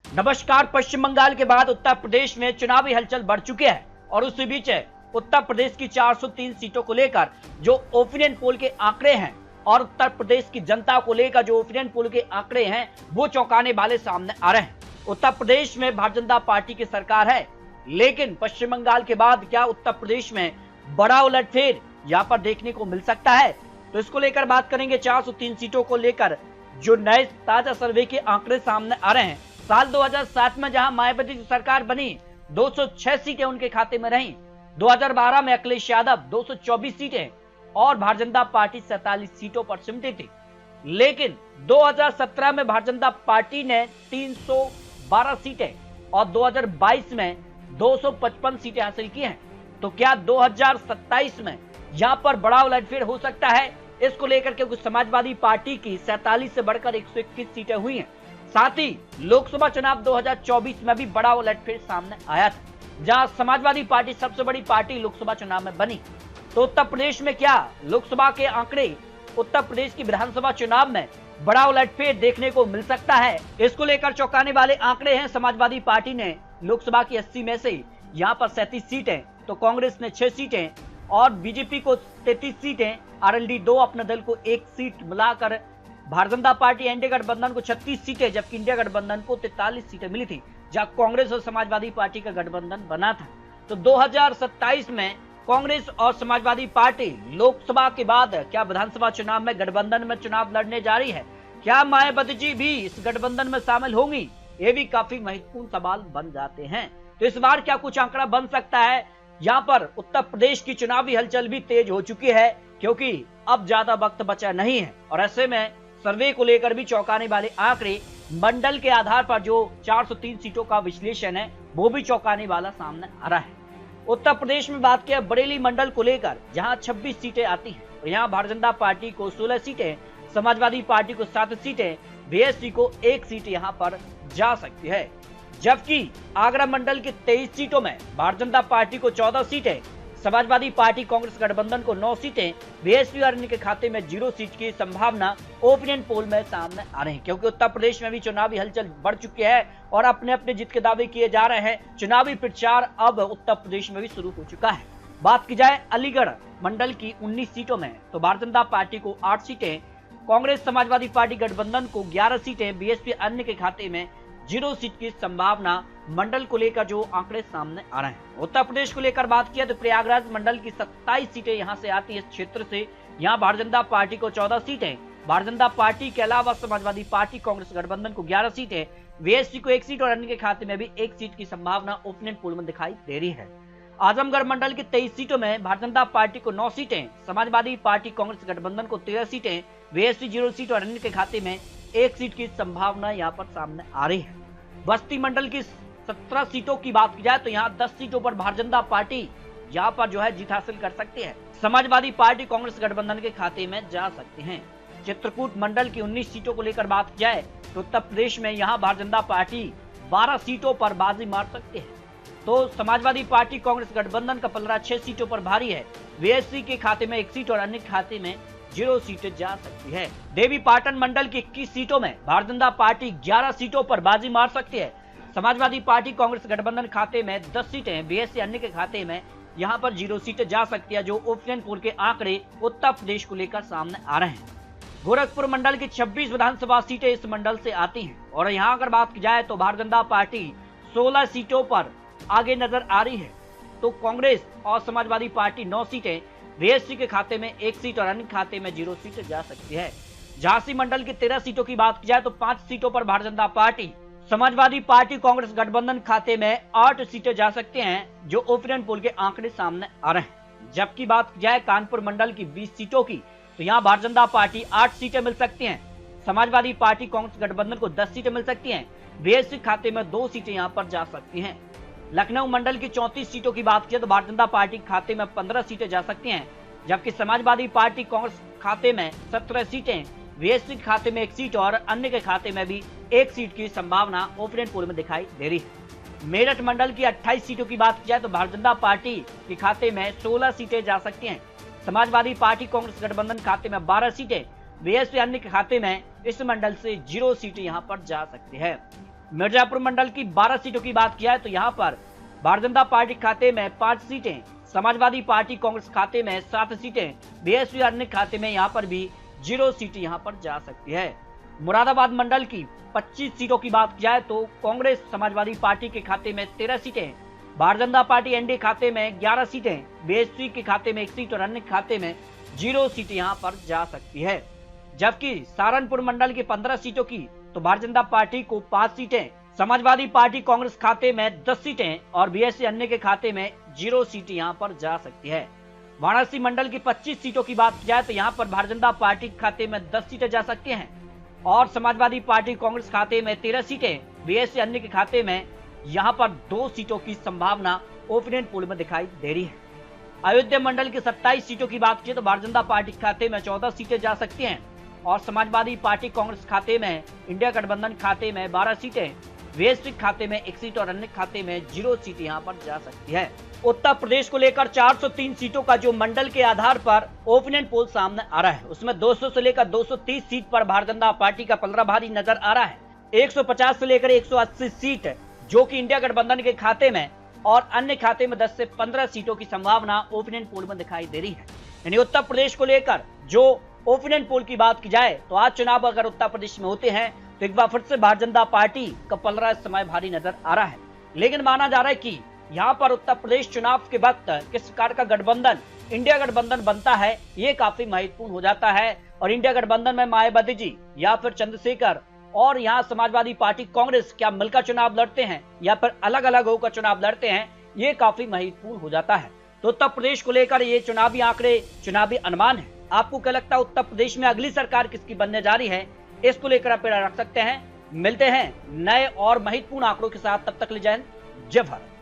नमस्कार। पश्चिम बंगाल के बाद उत्तर प्रदेश में चुनावी हलचल बढ़ चुकी है और उसी बीच उत्तर प्रदेश की 403 सीटों को लेकर जो ओपिनियन पोल के आंकड़े हैं और उत्तर प्रदेश की जनता को लेकर जो ओपिनियन पोल के आंकड़े हैं वो चौंकाने वाले सामने आ रहे हैं। उत्तर प्रदेश में भारतीय जनता पार्टी की सरकार है, लेकिन पश्चिम बंगाल के बाद क्या उत्तर प्रदेश में बड़ा उलटफेर यहाँ पर देखने को मिल सकता है? तो इसको लेकर बात करेंगे। 403 सीटों को लेकर जो नए ताजा सर्वे के आंकड़े सामने आ रहे हैं। साल 2007 में जहां मायावती की सरकार बनी 206 सीटें उनके खाते में रहीं। 2012 में अखिलेश यादव 224 सीटें और भारतीय जनता पार्टी 47 सीटों पर सिमटी थी, लेकिन 2017 में भारतीय जनता पार्टी ने 312 सीटें और 2022 में 255 सीटें हासिल की हैं। तो क्या 2027 में यहां पर बड़ा उलटफेर हो सकता है? इसको लेकर के कुछ समाजवादी पार्टी की 47 से बढ़कर 121 सीटें हुई हैं। साथ ही लोकसभा चुनाव 2024 में भी बड़ा उलटफेर सामने आया था, जहां समाजवादी पार्टी सबसे बड़ी पार्टी लोकसभा चुनाव में बनी। तो उत्तर प्रदेश में क्या लोकसभा के आंकड़े उत्तर प्रदेश की विधानसभा चुनाव में बड़ा उलटफेर देखने को मिल सकता है? इसको लेकर चौंकाने वाले आंकड़े हैं। समाजवादी पार्टी ने लोकसभा की 80 में से यहाँ पर 37 सीटें, तो कांग्रेस ने 6 सीटें और बीजेपी को 33 सीटें, आरएलडी 2 अपने दल को 1 सीट मिलाकर भारतीय जनता पार्टी एनडीए गठबंधन को 36 सीटें, जबकि इंडिया गठबंधन को 43 सीटें मिली थी, जहां कांग्रेस और समाजवादी पार्टी का गठबंधन बना था। तो 2027 में कांग्रेस और समाजवादी पार्टी लोकसभा के बाद क्या विधानसभा चुनाव में गठबंधन में चुनाव लड़ने जा रही है? क्या मायावती जी भी इस गठबंधन में शामिल होंगी? ये भी काफी महत्वपूर्ण सवाल बन जाते हैं। तो इस बार क्या कुछ आंकड़ा बन सकता है? यहाँ पर उत्तर प्रदेश की चुनावी हलचल भी तेज हो चुकी है, क्योंकि अब ज्यादा वक्त बचा नहीं है और ऐसे में सर्वे को लेकर भी चौंकाने वाले आंकड़े मंडल के आधार पर जो 403 सीटों का विश्लेषण है वो भी चौंकाने वाला सामने आ रहा है। उत्तर प्रदेश में बात किया बरेली मंडल को लेकर, जहां 26 सीटें आती हैं और यहां भारतीय जनता पार्टी को 16 सीटें, समाजवादी पार्टी को 7 सीटें, बीएसपी को 1 सीट यहां पर जा सकती है। जबकि आगरा मंडल की 23 सीटों में भारतीय जनता पार्टी को 14 सीटें, समाजवादी पार्टी कांग्रेस गठबंधन को 9 सीटें, बीएसपी और अन्य के खाते में 0 सीट की संभावना ओपिनियन पोल में सामने आ रही है, क्योंकि उत्तर प्रदेश में भी चुनावी हलचल बढ़ चुकी है और अपने अपने जीत के दावे किए जा रहे हैं। चुनावी प्रचार अब उत्तर प्रदेश में भी शुरू हो चुका है। बात की जाए अलीगढ़ मंडल की 19 सीटों में, तो भारतीय जनता पार्टी को 8 सीटें, कांग्रेस समाजवादी पार्टी गठबंधन को 11 सीटें, बीएसपी अन्य के खाते में 0 सीट की संभावना मंडल को लेकर जो आंकड़े सामने आ रहे हैं। उत्तर प्रदेश को लेकर बात किया तो प्रयागराज मंडल की 27 सीटें यहां से आती है इस क्षेत्र से। यहां भारतीय जनता पार्टी को 14 सीटें, भारतीय जनता पार्टी के अलावा समाजवादी पार्टी कांग्रेस गठबंधन को 11 सीटें, बीएसपी को 1 सीट और अन्य के खाते में भी 1 सीट की संभावना ओपिनियन पोल में दिखाई दे रही है। आजमगढ़ मंडल की 23 सीटों में भारतीय जनता पार्टी को 9 सीटें, समाजवादी पार्टी कांग्रेस गठबंधन को 13 सीटें, बीएसपी 0 सीट और अन्य के खाते में 1 सीट की संभावना यहाँ पर सामने आ रही है। बस्ती मंडल की 17 सीटों की बात की जाए तो यहाँ 10 सीटों पर भारतीय जनता पार्टी यहाँ पर जो है जीत हासिल कर सकती है, समाजवादी पार्टी कांग्रेस गठबंधन के खाते में जा सकते हैं। चित्रकूट मंडल की 19 सीटों को लेकर बात की जाए तो उत्तर प्रदेश में यहाँ भारतीय जनता पार्टी 12 सीटों पर बाजी मार सकती है, तो समाजवादी पार्टी कांग्रेस गठबंधन का 6 सीटों पर भारी है, बीएसपी के खाते में 1 सीट और अन्य खाते में 0 सीटें जा सकती है। देवी पाटन मंडल की 21 सीटों में भारतीय जनता पार्टी 11 सीटों पर बाजी मार सकती है, समाजवादी पार्टी कांग्रेस गठबंधन खाते में 10 सीटें, बीएसपी अन्य के खाते में यहां पर 0 सीटें जा सकती है, जो ओपिनियन पोल के आंकड़े उत्तर प्रदेश को लेकर सामने आ रहे हैं। गोरखपुर मंडल की 26 विधानसभा सीटें इस मंडल से आती हैं और यहाँ अगर बात की जाए तो भारतीय जनता पार्टी 16 सीटों पर आगे नजर आ रही है, तो कांग्रेस और समाजवादी पार्टी 9 सीटें, बीएसपी के खाते में 1 सीट और अन्य खाते में 0 सीटें जा सकती है। झांसी मंडल की 13 सीटों की बात की जाए तो 5 सीटों पर भारतीय जनता पार्टी, समाजवादी पार्टी कांग्रेस गठबंधन खाते में 8 सीटें जा सकते हैं, जो ओपिनियन पोल के आंकड़े सामने आ रहे हैं। जबकि बात की जाए कानपुर मंडल की 20 सीटों की, तो यहाँ भारतीय जनता पार्टी 8 सीटें मिल सकती हैं, समाजवादी पार्टी कांग्रेस गठबंधन को 10 सीटें मिल सकती हैं, बीएसपी खाते में 2 सीटें यहाँ पर जा सकती हैं। लखनऊ मंडल की 34 सीटों की बात की तो भारतीय जनता पार्टी खाते में 15 सीटें जा सकती हैं, जबकि समाजवादी पार्टी कांग्रेस खाते में 17 सीटें, बीएसपी खाते में 1 सीट और अन्य के खाते में भी 1 सीट की संभावना ओपिनियन पोल में दिखाई दे रही है। मेरठ मंडल की 28 सीटों की बात की जाए तो भारतीय जनता पार्टी के खाते में 16 सीटें जा सकती हैं, समाजवादी पार्टी कांग्रेस गठबंधन खाते में 12 सीटें, बीएसपी अन्य के खाते में इस मंडल से 0 सीटें यहां पर जा सकती है। मिर्जापुर मंडल की 12 सीटों की बात किया है तो यहाँ पर भारतीय जनता पार्टी खाते में 5 सीटें, समाजवादी पार्टी कांग्रेस खाते में 7 सीटें, बीएसपी अन्य खाते में यहाँ पर भी 0 सीटें यहाँ पर जा सकती है। मुरादाबाद मंडल की 25 सीटों की बात किया है तो कांग्रेस समाजवादी पार्टी के खाते में 13 सीटें, भारतीय जनता पार्टी एनडीए खाते में 11 सीटें, बीएसपी के खाते में 1 सीट और अन्य खाते में 0 सीटें यहाँ पर जा सकती है। जबकि सहारनपुर मंडल की 15 सीटों की तो भारतीय जनता पार्टी को 5 सीटें, समाजवादी पार्टी कांग्रेस खाते में 10 सीटें और बीएसपी अन्य के खाते में 0 सीटें यहां पर जा सकती है। वाराणसी मंडल की 25 सीटों की बात की जाए तो यहां पर भारतीय जनता पार्टी खाते में 10 सीटें जा सकती हैं और समाजवादी पार्टी कांग्रेस खाते में 13 सीटें, बीएसपी अन्य के खाते में यहां पर 2 सीटों की संभावना ओपिनियन पोल में दिखाई दे रही है। अयोध्या मंडल की 27 सीटों की बात की तो भारतीय जनता पार्टी खाते में 14 सीटें जा सकती हैं और समाजवादी पार्टी कांग्रेस खाते में, इंडिया गठबंधन खाते में 12 सीटें, बीएसपी खाते में 1 सीट और अन्य खाते में 0 सीट यहां पर जा सकती है। उत्तर प्रदेश को लेकर 403 सीटों का जो मंडल के आधार पर ओपिनियन पोल सामने आ रहा है उसमें 200 से लेकर 230 सीट पर भारतीय जनता पार्टी का पलड़ा भारी नजर आ रहा है। 150 से लेकर 180 सीट जो कि इंडिया गठबंधन के खाते में और अन्य खाते में 10 से 15 सीटों की संभावना ओपिनियन पोल में दिखाई दे रही है। यानी उत्तर प्रदेश को लेकर जो ओपिनियन पोल की बात की जाए तो आज चुनाव अगर उत्तर प्रदेश में होते हैं तो एक बार फिर से भारतीय जनता पार्टी का पलड़ा इस समय भारी नजर आ रहा है। लेकिन माना जा रहा है कि यहाँ पर उत्तर प्रदेश चुनाव के वक्त किस प्रकार का गठबंधन इंडिया गठबंधन बनता है ये काफी महत्वपूर्ण हो जाता है और इंडिया गठबंधन में मायावती जी या फिर चंद्रशेखर और यहाँ समाजवादी पार्टी कांग्रेस क्या मिलकर चुनाव लड़ते हैं या फिर अलग अलग होकर चुनाव लड़ते हैं ये काफी महत्वपूर्ण हो जाता है। तो उत्तर प्रदेश को लेकर ये चुनावी आंकड़े, चुनावी अनुमान है। आपको क्या लगता है उत्तर प्रदेश में अगली सरकार किसकी बनने जा रही है, इसको लेकर आप रख सकते हैं। मिलते हैं नए और महत्वपूर्ण आंकड़ों के साथ, तब तक ले जय हिंद, जय भारत।